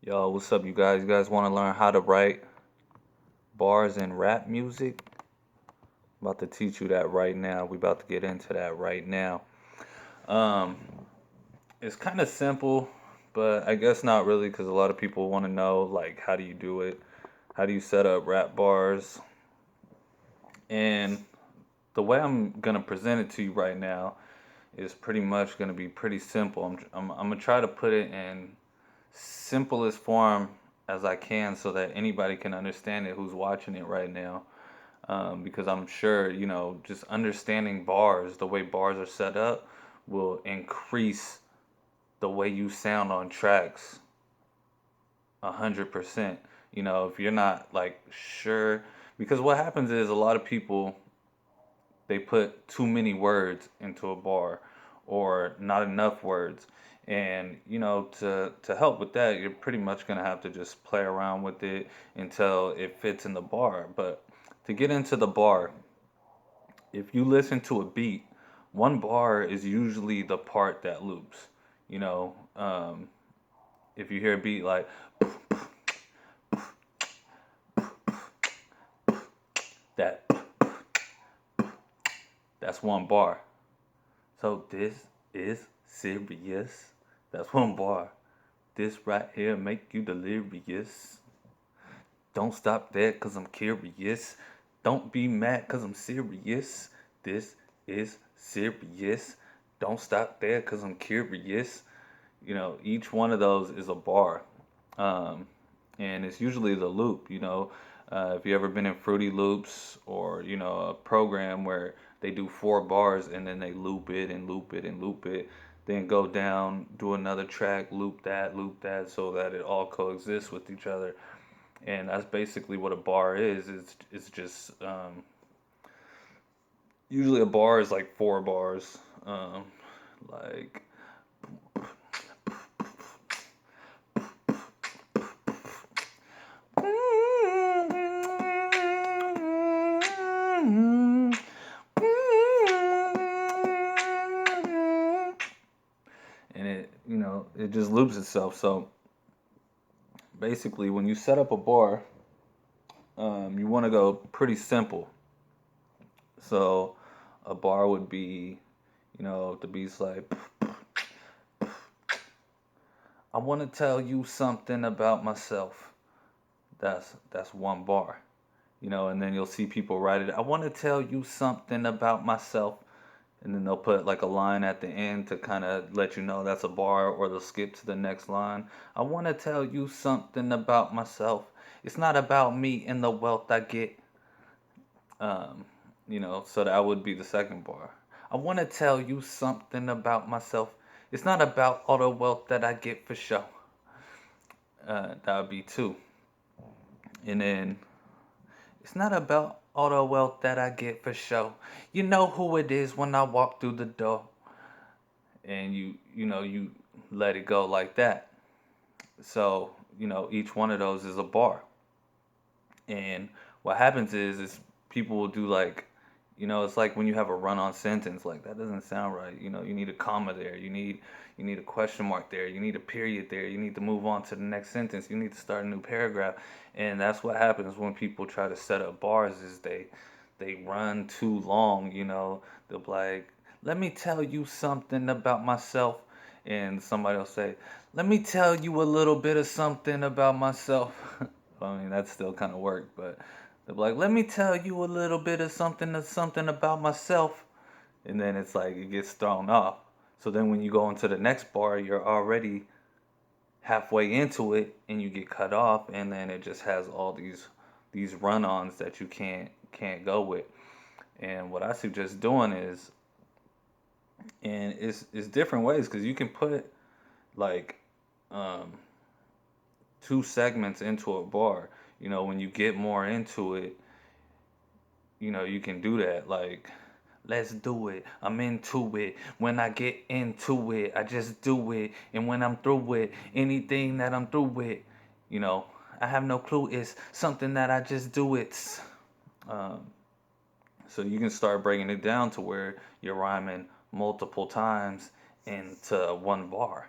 Yo, what's up, you guys? You guys want to learn how to write bars in rap music? I'm about to teach you that right now. We about to get into that right now. Um, it's kind of simple, but I guess not really because a lot of people want to know like how do you do it? How do you set up rap bars? And the way I'm gonna present it to you right now is pretty much gonna be pretty simple. I'm gonna try to put it in simplest form as I can so that anybody can understand it who's watching it right now. Because I'm sure, just understanding bars, the way bars are set up, will increase the way you sound on tracks 100%. If you're not like sure, because what happens is a lot of people they put too many words into a bar or not enough words. And to help with that, you're pretty much gonna have to just play around with it until it fits in the bar. But to get into the bar, if you listen to a beat, one bar is usually the part that loops. You know, um, if you hear a beat like that, that's one bar. So this is serious. That's one bar. This right here make you delirious. Don't stop there cause I'm curious. Don't be mad cause I'm serious. This is serious. Don't stop there cause I'm curious. Each one of those is a bar. Um, and it's usually the loop, if you ever been in Fruity Loops or, a program where they do 4 bars and then they loop it and loop it and loop it, then go down, do another track, loop that, so that it all coexists with each other. And that's basically what a bar is. It's just usually a bar is like 4 bars. Like and it just loops itself. So basically, when you set up a bar, you want to go pretty simple. So a bar would be, the beat's like, I want to tell you something about myself. That's one bar, and then you'll see people write it. I want to tell you something about myself, and then they'll put like a line at the end to kind of let you know that's a bar, or they'll skip to the next line. I want to tell you something about myself. It's not about me and the wealth I get. Um, so that would be the second bar. I want to tell you something about myself. It's not about all the wealth that I get for show. That would be two. And then it's not about all the wealth that I get for show. You know who it is when I walk through the door. And you let it go like that. So, each one of those is a bar. And what happens is people will do like, it's like when you have a run-on sentence, like that doesn't sound right. You need a comma there. You need a question mark there. You need a period there. You need to move on to the next sentence. You need to start a new paragraph. And that's what happens when people try to set up bars is they run too long, They'll be like, "Let me tell you something about myself." And somebody will say, "Let me tell you a little bit of something about myself." I mean, that's still kind of work, but they're like, "Let me tell you a little bit of something about myself," and then it's like it gets thrown off. So then when you go into the next bar, you're already halfway into it, and you get cut off, and then it just has all these run-ons that you can't go with. And what I suggest doing is, and it's different ways because you can put like um, 2 segments into a bar. When you get more into it, you can do that. Like, let's do it. I'm into it. When I get into it, I just do it. And when I'm through with anything that I'm through with, you know, I have no clue. It's something that I just do it. Um, so you can start breaking it down to where you're rhyming multiple times into one bar.